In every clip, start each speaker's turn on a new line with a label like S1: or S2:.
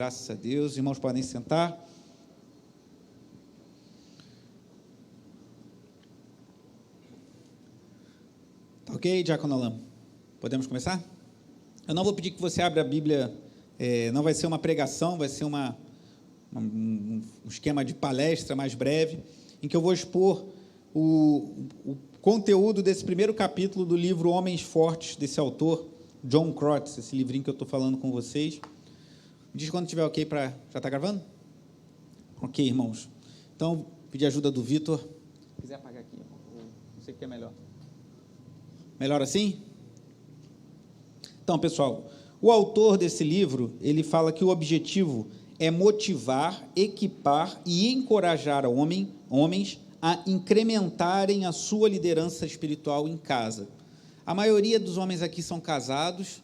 S1: Graças a Deus. Irmãos, podem sentar. Tá ok, Diácono Alain? Podemos começar? Eu não vou pedir que você abra a Bíblia, não vai ser uma pregação, vai ser um esquema de palestra mais breve, em que eu vou expor o conteúdo desse primeiro capítulo do livro Homens Fortes, desse autor, John Crotts, esse livrinho que eu estou falando com vocês. Diz quando estiver ok para... Já está gravando? Ok, irmãos. Então, pedir ajuda do Vitor. Se quiser apagar aqui, não sei o que é melhor. Melhor assim? Então, pessoal, o autor desse livro, ele fala que o objetivo é motivar, equipar e encorajar homens a incrementarem a sua liderança espiritual em casa. A maioria dos homens aqui são casados,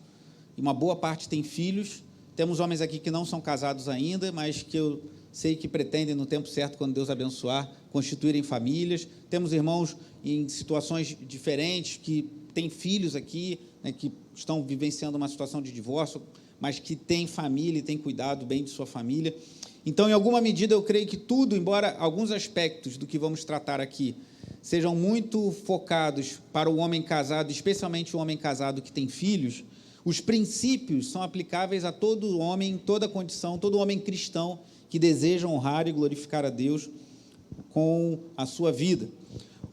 S1: e uma boa parte tem filhos. Temos homens aqui que não são casados ainda, mas que eu sei que pretendem, no tempo certo, quando Deus abençoar, constituírem famílias. Temos irmãos em situações diferentes, que têm filhos aqui, né, que estão vivenciando uma situação de divórcio, mas que têm família e têm cuidado bem de sua família. Então, em alguma medida, eu creio que tudo, embora alguns aspectos do que vamos tratar aqui sejam muito focados para o homem casado, especialmente o homem casado que tem filhos, os princípios são aplicáveis a todo homem, em toda condição, todo homem cristão que deseja honrar e glorificar a Deus com a sua vida.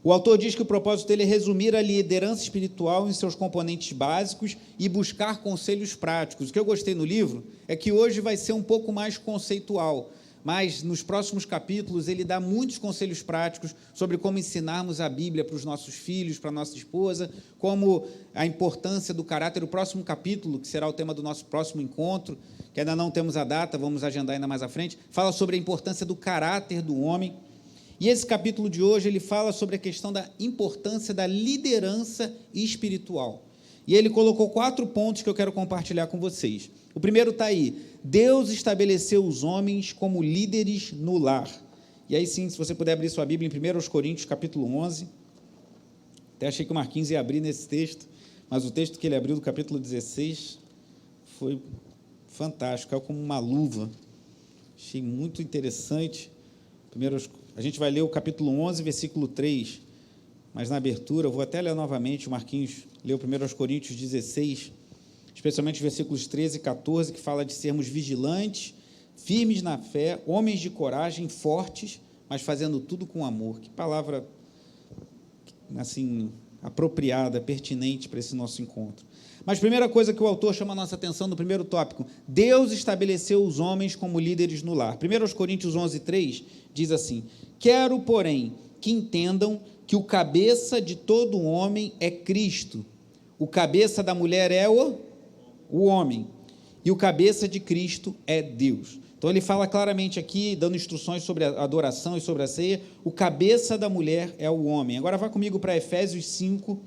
S1: O autor diz que o propósito dele é resumir a liderança espiritual em seus componentes básicos e buscar conselhos práticos. O que eu gostei no livro é que hoje vai ser um pouco mais conceitual, mas nos próximos capítulos ele dá muitos conselhos práticos sobre como ensinarmos a Bíblia para os nossos filhos, para a nossa esposa, como a importância do caráter. O próximo capítulo, que será o tema do nosso próximo encontro, que ainda não temos a data, vamos agendar ainda mais à frente, fala sobre a importância do caráter do homem. E esse capítulo de hoje, ele fala sobre a questão da importância da liderança espiritual. E ele colocou 4 pontos que eu quero compartilhar com vocês. O primeiro está aí: Deus estabeleceu os homens como líderes no lar. E aí sim, se você puder abrir sua Bíblia em 1 Coríntios, capítulo 11. Até achei que o Marquinhos ia abrir nesse texto, mas o texto que ele abriu do capítulo 16 foi fantástico, é como uma luva. Achei muito interessante. A gente vai ler o capítulo 11, versículo 3, mas na abertura, eu vou até ler novamente, o Marquinhos leu 1 Coríntios 16, especialmente os versículos 13 e 14, que fala de sermos vigilantes, firmes na fé, homens de coragem, fortes, mas fazendo tudo com amor. Que palavra, assim, apropriada, pertinente para esse nosso encontro. Mas a primeira coisa que o autor chama a nossa atenção no primeiro tópico: Deus estabeleceu os homens como líderes no lar. 1 Coríntios 11, 3 diz assim: quero, porém, que entendam que o cabeça de todo homem é Cristo, o cabeça da mulher é o homem, e o cabeça de Cristo é Deus. Então ele fala claramente aqui, dando instruções sobre a adoração e sobre a ceia, o cabeça da mulher é o homem. Agora vá comigo para Efésios 5,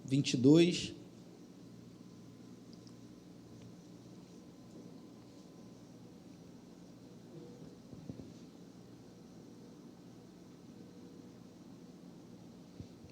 S1: 22.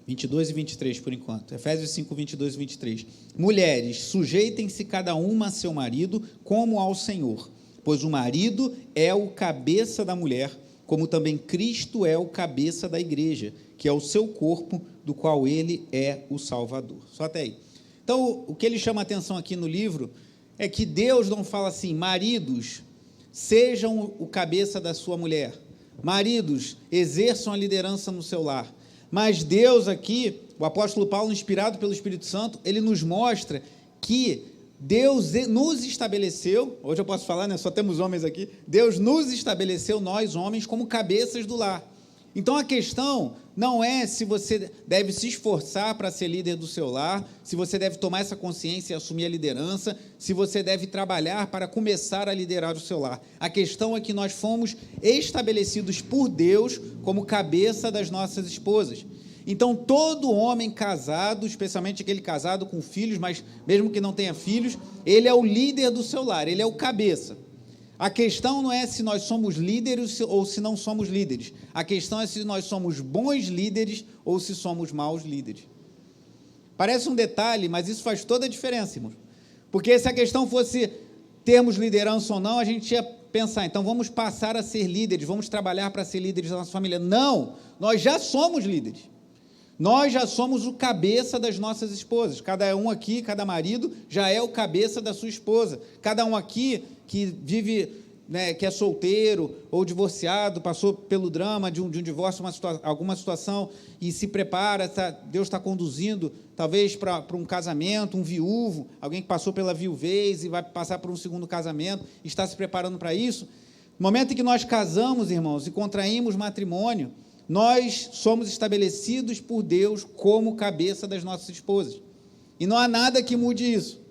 S1: e 23, por enquanto. Efésios 5, 22 e 23. Mulheres, sujeitem-se cada uma a seu marido, como ao Senhor, pois o marido é o cabeça da mulher, como também Cristo é o cabeça da igreja, que é o seu corpo, do qual ele é o Salvador. Só até aí. Então, o que ele chama a atenção aqui no livro é que Deus não fala assim: maridos, sejam o cabeça da sua mulher, maridos, exerçam a liderança no seu lar. Mas Deus aqui, o apóstolo Paulo, inspirado pelo Espírito Santo, ele nos mostra que Deus nos estabeleceu, hoje eu posso falar, né, só temos homens aqui, Deus nos estabeleceu, nós homens, como cabeças do lar. Então a questão não é se você deve se esforçar para ser líder do seu lar, se você deve tomar essa consciência e assumir a liderança, se você deve trabalhar para começar a liderar o seu lar. A questão é que nós fomos estabelecidos por Deus como cabeça das nossas esposas. Então todo homem casado, especialmente aquele casado com filhos, mas mesmo que não tenha filhos, ele é o líder do seu lar, ele é o cabeça. A questão não é se nós somos líderes ou se não somos líderes. A questão é se nós somos bons líderes ou se somos maus líderes. Parece um detalhe, mas isso faz toda a diferença, irmãos. Porque se a questão fosse termos liderança ou não, a gente ia pensar, então vamos passar a ser líderes, vamos trabalhar para ser líderes da nossa família. Não, nós já somos líderes. Nós já somos o cabeça das nossas esposas. Cada um aqui, cada marido, já é o cabeça da sua esposa. Cada um aqui que vive, que é solteiro ou divorciado, passou pelo drama de um divórcio, alguma situação, e se prepara, Deus está conduzindo, talvez para um casamento, um viúvo, alguém que passou pela viuvez e vai passar por um segundo casamento, está se preparando para isso. No momento em que nós casamos, irmãos, e contraímos matrimônio, nós somos estabelecidos por Deus como cabeça das nossas esposas. E não há nada que mude isso.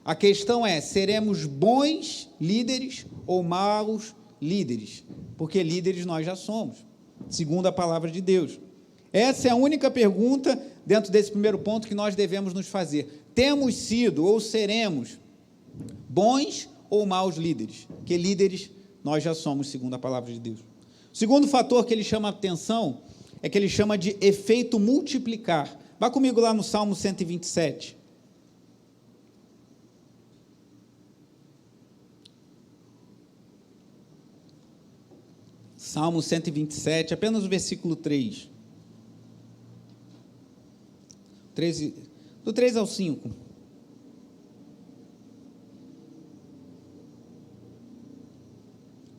S1: A questão é, seremos bons líderes ou maus líderes? Porque líderes nós já somos, segundo a palavra de Deus. Essa é a única pergunta, dentro desse primeiro ponto, que nós devemos nos fazer. Temos sido ou seremos bons ou maus líderes? Porque líderes nós já somos, segundo a palavra de Deus. O segundo fator que ele chama a atenção é que ele chama de efeito multiplicar. Vá comigo lá no Salmo 127. Salmo 127, apenas o versículo 3. Do 3 ao 5.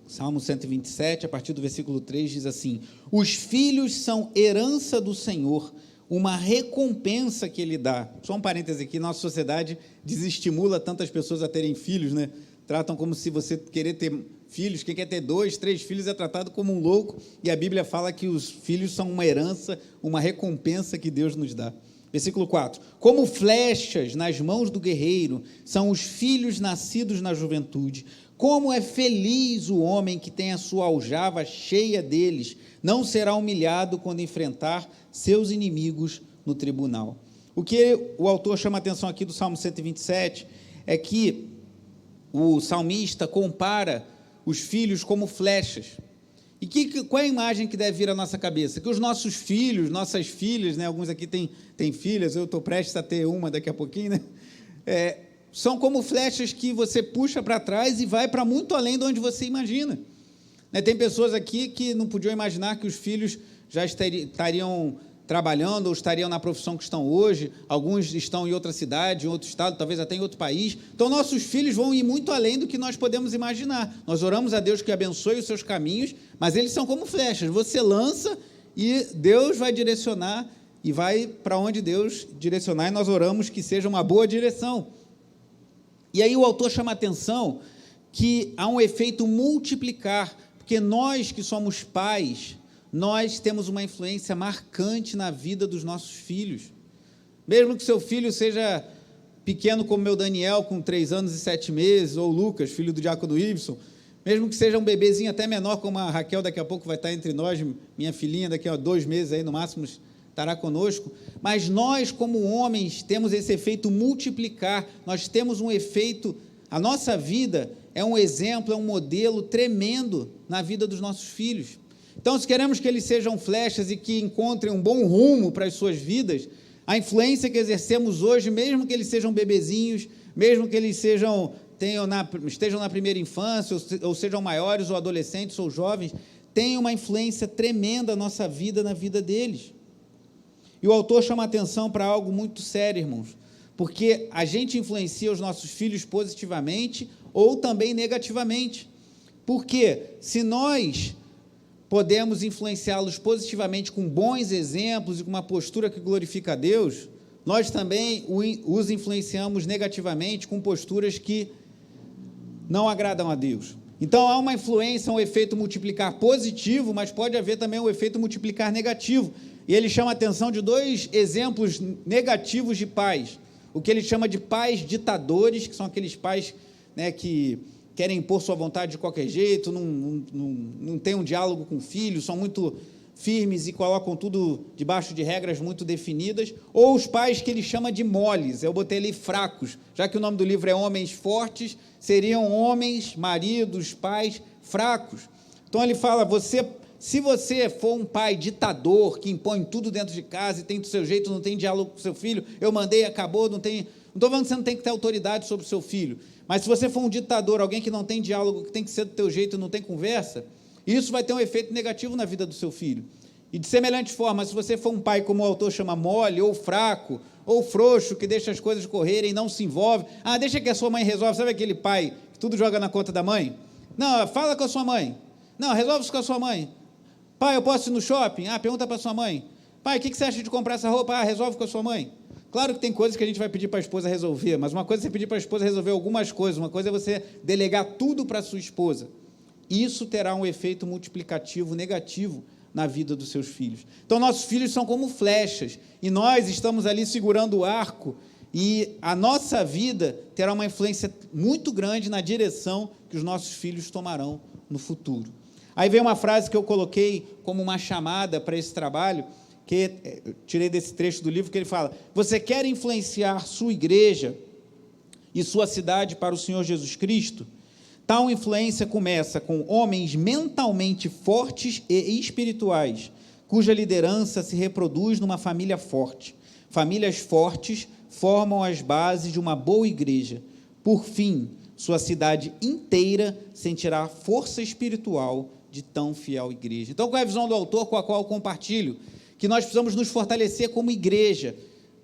S1: Salmo 127, a partir do versículo 3, diz assim: os filhos são herança do Senhor, uma recompensa que Ele dá. Só um parêntese aqui, nossa sociedade desestimula tantas pessoas a terem filhos, né? Tratam como se você querer ter filhos, quem quer ter 2, 3 filhos é tratado como um louco, e a Bíblia fala que os filhos são uma herança, uma recompensa que Deus nos dá. Versículo 4, como flechas nas mãos do guerreiro, são os filhos nascidos na juventude. Como é feliz o homem que tem a sua aljava cheia deles, não será humilhado quando enfrentar seus inimigos no tribunal. O que o autor chama a atenção aqui do Salmo 127 é que o salmista compara os filhos como flechas. E qual é a imagem que deve vir à nossa cabeça? Que os nossos filhos, nossas filhas, alguns aqui têm filhas, eu estou prestes a ter uma daqui a pouquinho, são como flechas que você puxa para trás e vai para muito além de onde você imagina. Tem pessoas aqui que não podiam imaginar que os filhos já estariam trabalhando ou estariam na profissão que estão hoje, alguns estão em outra cidade, em outro estado, talvez até em outro país. Então, nossos filhos vão ir muito além do que nós podemos imaginar. Nós oramos a Deus que abençoe os seus caminhos, mas eles são como flechas. Você lança e Deus vai direcionar e vai para onde Deus direcionar, e nós oramos que seja uma boa direção. E aí o autor chama a atenção que há um efeito multiplicar, porque nós que somos pais, nós temos uma influência marcante na vida dos nossos filhos. Mesmo que seu filho seja pequeno como meu Daniel, com 3 anos e 7 meses, ou Lucas, filho do diácono Ibson, mesmo que seja um bebezinho até menor, como a Raquel daqui a pouco vai estar entre nós, minha filhinha daqui a 2 meses, aí, no máximo estará conosco, mas nós como homens temos esse efeito multiplicar, nós temos um efeito, a nossa vida é um exemplo, é um modelo tremendo na vida dos nossos filhos. Então, se queremos que eles sejam flechas e que encontrem um bom rumo para as suas vidas, a influência que exercemos hoje, mesmo que eles sejam bebezinhos, mesmo que eles estejam na primeira infância, ou sejam maiores, ou adolescentes, ou jovens, tem uma influência tremenda na nossa vida, na vida deles. E o autor chama a atenção para algo muito sério, irmãos, porque a gente influencia os nossos filhos positivamente ou também negativamente. Porque se nós podemos influenciá-los positivamente com bons exemplos e com uma postura que glorifica a Deus, nós também os influenciamos negativamente com posturas que não agradam a Deus. Então, há uma influência, um efeito multiplicar positivo, mas pode haver também um efeito multiplicar negativo. E ele chama a atenção de 2 exemplos negativos de pais. O que ele chama de pais ditadores, que são aqueles pais, que querem impor sua vontade de qualquer jeito, não tem um diálogo com o filho, são muito firmes e colocam tudo debaixo de regras muito definidas, ou os pais que ele chama de moles, eu botei ali fracos, já que o nome do livro é Homens Fortes, seriam homens, maridos, pais fracos. Então ele fala, se você for um pai ditador, que impõe tudo dentro de casa e tem do seu jeito, não tem diálogo com seu filho, eu mandei, acabou, não Não estou falando que você não tem que ter autoridade sobre o seu filho, mas se você for um ditador, alguém que não tem diálogo, que tem que ser do teu jeito e não tem conversa, isso vai ter um efeito negativo na vida do seu filho. E de semelhante forma, se você for um pai, como o autor chama, mole, ou fraco, ou frouxo, que deixa as coisas correrem e não se envolve, deixa que a sua mãe resolve, sabe aquele pai que tudo joga na conta da mãe? Não, fala com a sua mãe. Não, resolve isso com a sua mãe. Pai, eu posso ir no shopping? Pergunta para a sua mãe. Pai, o que você acha de comprar essa roupa? Resolve com a sua mãe. Claro que tem coisas que a gente vai pedir para a esposa resolver, mas uma coisa é você pedir para a esposa resolver algumas coisas, uma coisa é você delegar tudo para a sua esposa. Isso terá um efeito multiplicativo negativo na vida dos seus filhos. Então, nossos filhos são como flechas, e nós estamos ali segurando o arco, e a nossa vida terá uma influência muito grande na direção que os nossos filhos tomarão no futuro. Aí vem uma frase que eu coloquei como uma chamada para esse trabalho, que eu tirei desse trecho do livro, que ele fala: você quer influenciar sua igreja e sua cidade para o Senhor Jesus Cristo? Tal influência começa com homens mentalmente fortes e espirituais, cuja liderança se reproduz numa família forte. Famílias fortes formam as bases de uma boa igreja. Por fim, sua cidade inteira sentirá a força espiritual de tão fiel igreja. Então, qual é a visão do autor com a qual eu compartilho? Que nós precisamos nos fortalecer como igreja.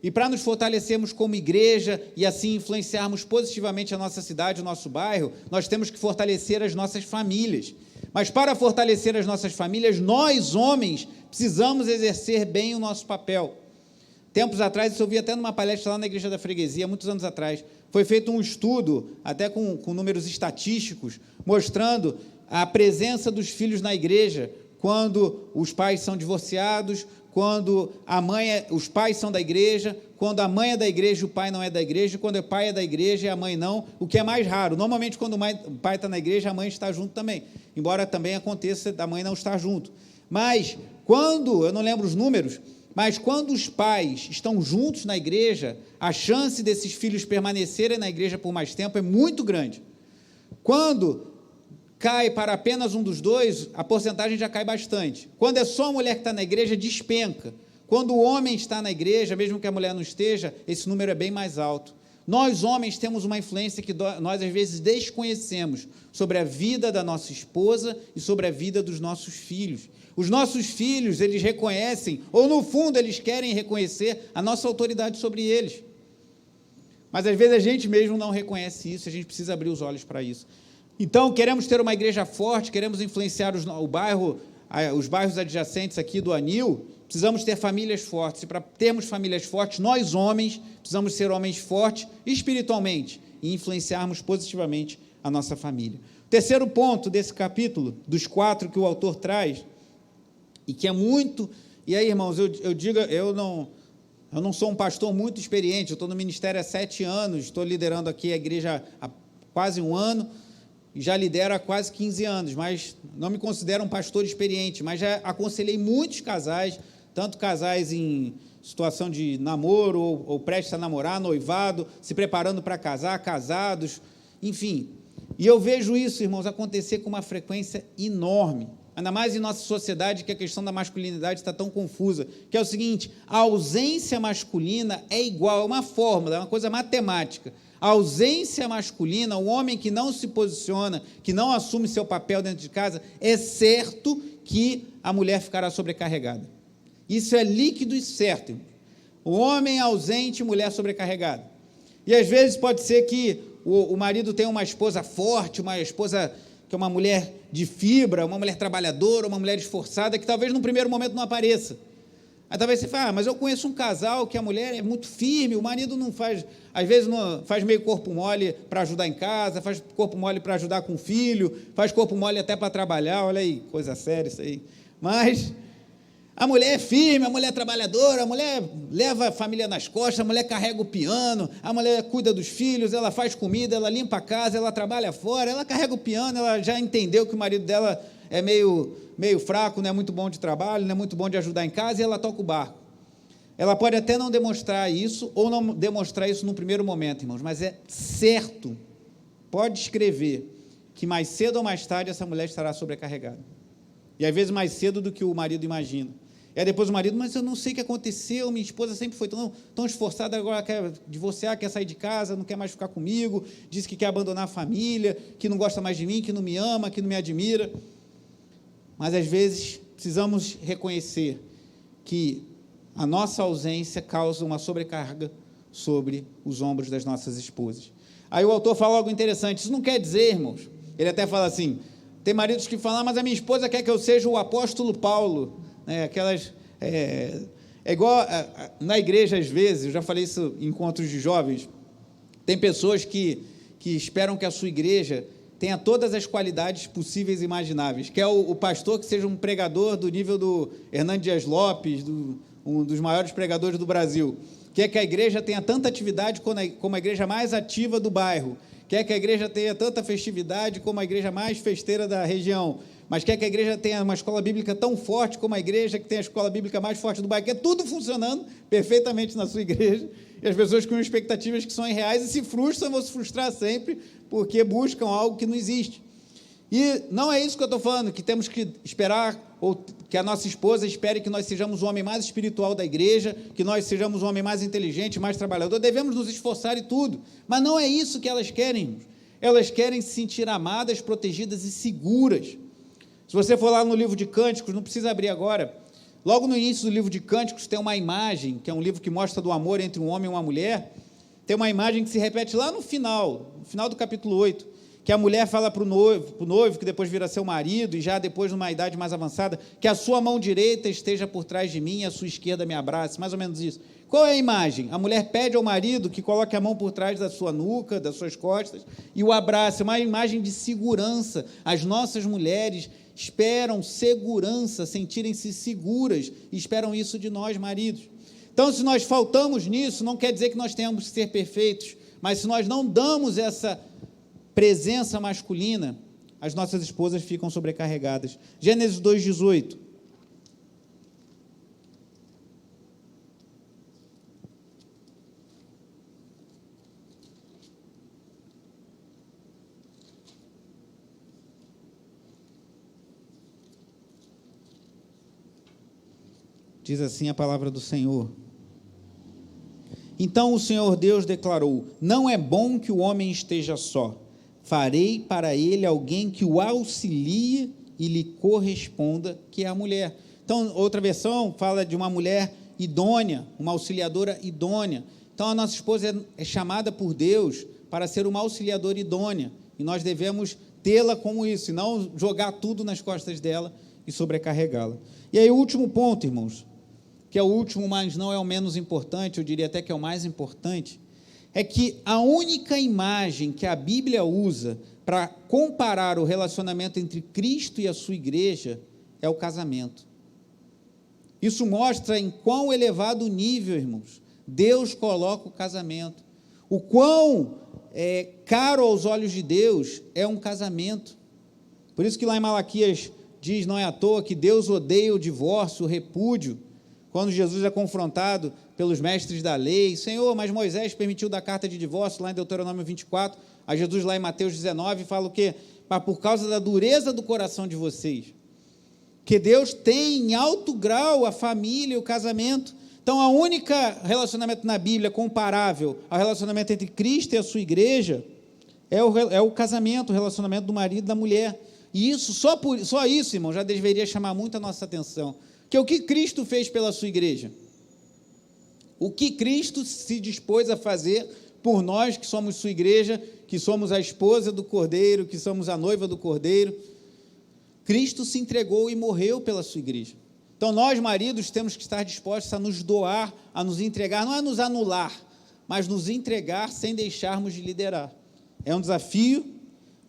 S1: E para nos fortalecermos como igreja e assim influenciarmos positivamente a nossa cidade, o nosso bairro, nós temos que fortalecer as nossas famílias. Mas para fortalecer as nossas famílias, nós, homens, precisamos exercer bem o nosso papel. Tempos atrás, isso eu vi até numa palestra lá na Igreja da Freguesia, muitos anos atrás, foi feito um estudo, até com números estatísticos, mostrando a presença dos filhos na igreja, quando os pais são divorciados, quando os pais são da igreja, quando a mãe é da igreja e o pai não é da igreja, quando o pai é da igreja e a mãe não, o que é mais raro. Normalmente, quando o pai está na igreja, a mãe está junto também, embora também aconteça da mãe não estar junto. Mas, eu não lembro os números, mas quando os pais estão juntos na igreja, a chance desses filhos permanecerem na igreja por mais tempo é muito grande. Quando cai para apenas um dos dois, a porcentagem já cai bastante. Quando é só a mulher que está na igreja, despenca. Quando o homem está na igreja, mesmo que a mulher não esteja, esse número é bem mais alto. Nós, homens, temos uma influência que nós, às vezes, desconhecemos sobre a vida da nossa esposa e sobre a vida dos nossos filhos. Os nossos filhos, eles reconhecem, ou no fundo, eles querem reconhecer a nossa autoridade sobre eles. Mas, às vezes, a gente mesmo não reconhece isso, a gente precisa abrir os olhos para isso. Então, queremos ter uma igreja forte, queremos influenciar os bairros adjacentes aqui do Anil, precisamos ter famílias fortes, e para termos famílias fortes, nós homens, precisamos ser homens fortes espiritualmente e influenciarmos positivamente a nossa família. O terceiro ponto desse capítulo, dos 4 que o autor traz, e que é muito... E aí, irmãos, eu digo, eu não sou um pastor muito experiente, eu estou no ministério há 7 anos, estou liderando aqui a igreja há quase 1 ano, e já lidero há quase 15 anos, mas não me considero um pastor experiente, mas já aconselhei muitos casais, tanto casais em situação de namoro, ou prestes a namorar, noivado, se preparando para casar, casados, enfim. E eu vejo isso, irmãos, acontecer com uma frequência enorme, ainda mais em nossa sociedade, que a questão da masculinidade está tão confusa, que é o seguinte: a ausência masculina é igual, é uma fórmula, é uma coisa matemática. A ausência masculina, o homem que não se posiciona, que não assume seu papel dentro de casa, é certo que a mulher ficará sobrecarregada. Isso é líquido e certo, irmão. O homem ausente, mulher sobrecarregada. E às vezes pode ser que o marido tenha uma esposa forte, uma esposa que é uma mulher de fibra, uma mulher trabalhadora, uma mulher esforçada, que talvez num primeiro momento não apareça. Aí talvez você fale: mas eu conheço um casal que a mulher é muito firme, o marido não faz, às vezes não faz meio corpo mole para ajudar em casa, faz corpo mole para ajudar com o filho, faz corpo mole até para trabalhar, olha aí, coisa séria isso aí. Mas a mulher é firme, a mulher é trabalhadora, a mulher leva a família nas costas, a mulher carrega o piano, a mulher cuida dos filhos, ela faz comida, ela limpa a casa, ela trabalha fora, ela carrega o piano, ela já entendeu que o marido dela é meio fraco, não é muito bom de trabalho, não é muito bom de ajudar em casa, e ela toca o barco. Ela pode até não demonstrar isso, ou não demonstrar isso no primeiro momento, irmãos, mas é certo, pode escrever, que mais cedo ou mais tarde essa mulher estará sobrecarregada. E às vezes mais cedo do que o marido imagina. E aí depois o marido, mas eu não sei o que aconteceu, minha esposa sempre foi tão esforçada, agora quer divorciar, quer sair de casa, não quer mais ficar comigo, disse que quer abandonar a família, que não gosta mais de mim, que não me ama, que não me admira. Mas às vezes precisamos reconhecer que a nossa ausência causa uma sobrecarga sobre os ombros das nossas esposas. Aí o autor fala algo interessante, isso não quer dizer, irmãos, ele até fala assim, tem maridos que falam, mas a minha esposa quer que eu seja o apóstolo Paulo, né? Aquelas, igual na igreja às vezes, eu já falei isso em encontros de jovens, tem pessoas que esperam que a sua igreja tenha todas as qualidades possíveis e imagináveis, quer o pastor que seja um pregador do nível do Hernando Dias Lopes, um dos maiores pregadores do Brasil, quer que a igreja tenha tanta atividade como a igreja mais ativa do bairro, quer que a igreja tenha tanta festividade como a igreja mais festeira da região, mas quer que a igreja tenha uma escola bíblica tão forte como a igreja que tem a escola bíblica mais forte do bairro, que é tudo funcionando perfeitamente na sua igreja, e as pessoas com expectativas que são irreais e se frustram, vão se frustrar sempre, porque buscam algo que não existe. E não é isso que eu estou falando, que temos que esperar, ou que a nossa esposa espere que nós sejamos o homem mais espiritual da igreja, que nós sejamos o homem mais inteligente, mais trabalhador, devemos nos esforçar e tudo, mas não é isso que elas querem, elas querem se sentir amadas, protegidas e seguras. Se você for lá no livro de Cânticos, não precisa abrir agora, logo no início do livro de Cânticos tem uma imagem, que é um livro que mostra do amor entre um homem e uma mulher, tem uma imagem que se repete lá no final do capítulo 8, que a mulher fala para o noivo, que depois vira seu marido, e já depois, numa idade mais avançada, que a sua mão direita esteja por trás de mim e a sua esquerda me abrace, mais ou menos isso. Qual é a imagem? A mulher pede ao marido que coloque a mão por trás da sua nuca, das suas costas, e o abrace, uma imagem de segurança. As nossas mulheres esperam segurança, sentirem-se seguras, e esperam isso de nós, maridos. Então, se nós faltamos nisso, não quer dizer que nós tenhamos que ser perfeitos, mas se nós não damos essa presença masculina, as nossas esposas ficam sobrecarregadas. Gênesis 2:18. Diz assim a palavra do Senhor. Então o Senhor Deus declarou: não é bom que o homem esteja só. Farei para ele alguém que o auxilie e lhe corresponda, que é a mulher. Então, outra versão fala de uma mulher idônea, uma auxiliadora idônea. Então, a nossa esposa é chamada por Deus para ser uma auxiliadora idônea, e nós devemos tê-la como isso, e não jogar tudo nas costas dela e sobrecarregá-la. E aí, o último ponto, irmãos, que é o último, mas não é o menos importante, eu diria até que é o mais importante, é que a única imagem que a Bíblia usa para comparar o relacionamento entre Cristo e a sua igreja é o casamento. Isso mostra em quão elevado nível, irmãos, Deus coloca o casamento. O quão caro aos olhos de Deus é um casamento. Por isso que lá em Malaquias diz, não é à toa, que Deus odeia o divórcio, o repúdio. Quando Jesus é confrontado pelos mestres da lei, Senhor, mas Moisés permitiu dar carta de divórcio, lá em Deuteronômio 24, a Jesus lá em Mateus 19, fala o quê? Mas por causa da dureza do coração de vocês, que Deus tem em alto grau a família e o casamento. Então, a única relacionamento na Bíblia comparável ao relacionamento entre Cristo e a sua igreja é o casamento, o relacionamento do marido e da mulher. E isso, só isso, irmão, já deveria chamar muito a nossa atenção. Que é o que Cristo fez pela sua igreja. O que Cristo se dispôs a fazer por nós que somos sua igreja, que somos a esposa do Cordeiro, que somos a noiva do Cordeiro. Cristo se entregou e morreu pela sua igreja. Então, nós, maridos, temos que estar dispostos a nos doar, a nos entregar, não é nos anular, mas nos entregar sem deixarmos de liderar. É um desafio,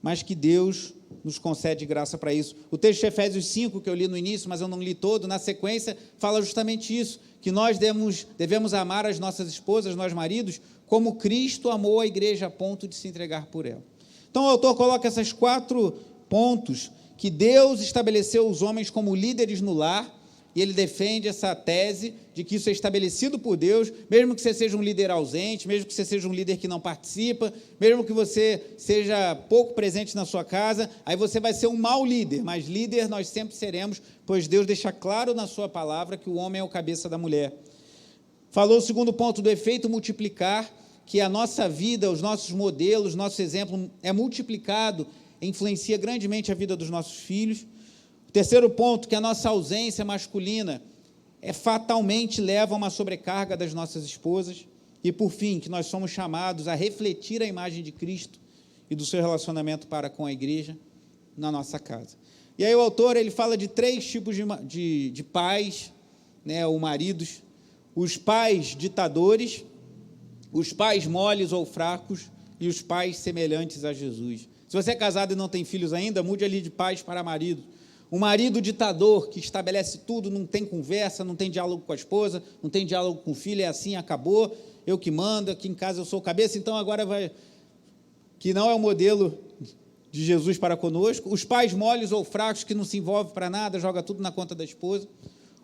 S1: mas que Deus nos concede graça para isso. O texto de Efésios 5, que eu li no início, mas eu não li todo, na sequência, fala justamente isso, que nós devemos amar as nossas esposas, nós maridos, como Cristo amou a igreja a ponto de se entregar por ela. Então, o autor coloca esses 4 pontos, que Deus estabeleceu os homens como líderes no lar, e ele defende essa tese de que isso é estabelecido por Deus, mesmo que você seja um líder ausente, mesmo que você seja um líder que não participa, mesmo que você seja pouco presente na sua casa, aí você vai ser um mau líder, mas líder nós sempre seremos, pois Deus deixa claro na sua palavra que o homem é o cabeça da mulher. Falou o segundo ponto do efeito multiplicar, que a nossa vida, os nossos modelos, nosso exemplo é multiplicado, influencia grandemente a vida dos nossos filhos. Terceiro ponto, que a nossa ausência masculina fatalmente leva a uma sobrecarga das nossas esposas. E, por fim, que nós somos chamados a refletir a imagem de Cristo e do seu relacionamento para com a igreja na nossa casa. E aí o autor ele fala de 3 tipos de pais, né, ou maridos: os pais ditadores, os pais moles ou fracos e os pais semelhantes a Jesus. Se você é casado e não tem filhos ainda, mude ali de pais para marido. O marido ditador, que estabelece tudo, não tem conversa, não tem diálogo com a esposa, não tem diálogo com o filho, é assim, acabou, eu que mando, aqui em casa eu sou o cabeça, então agora vai... Que não é o modelo de Jesus para conosco. Os pais moles ou fracos, que não se envolvem para nada, joga tudo na conta da esposa.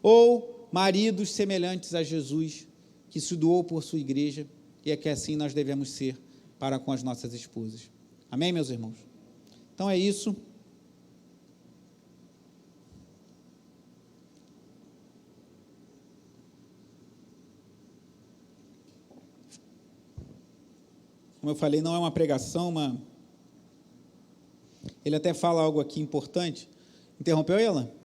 S1: Ou maridos semelhantes a Jesus, que se doou por sua igreja, e é que assim nós devemos ser para com as nossas esposas. Amém, meus irmãos? Então é isso. Como eu falei, não é uma pregação, Ele até fala algo aqui importante. Interrompeu, Ela?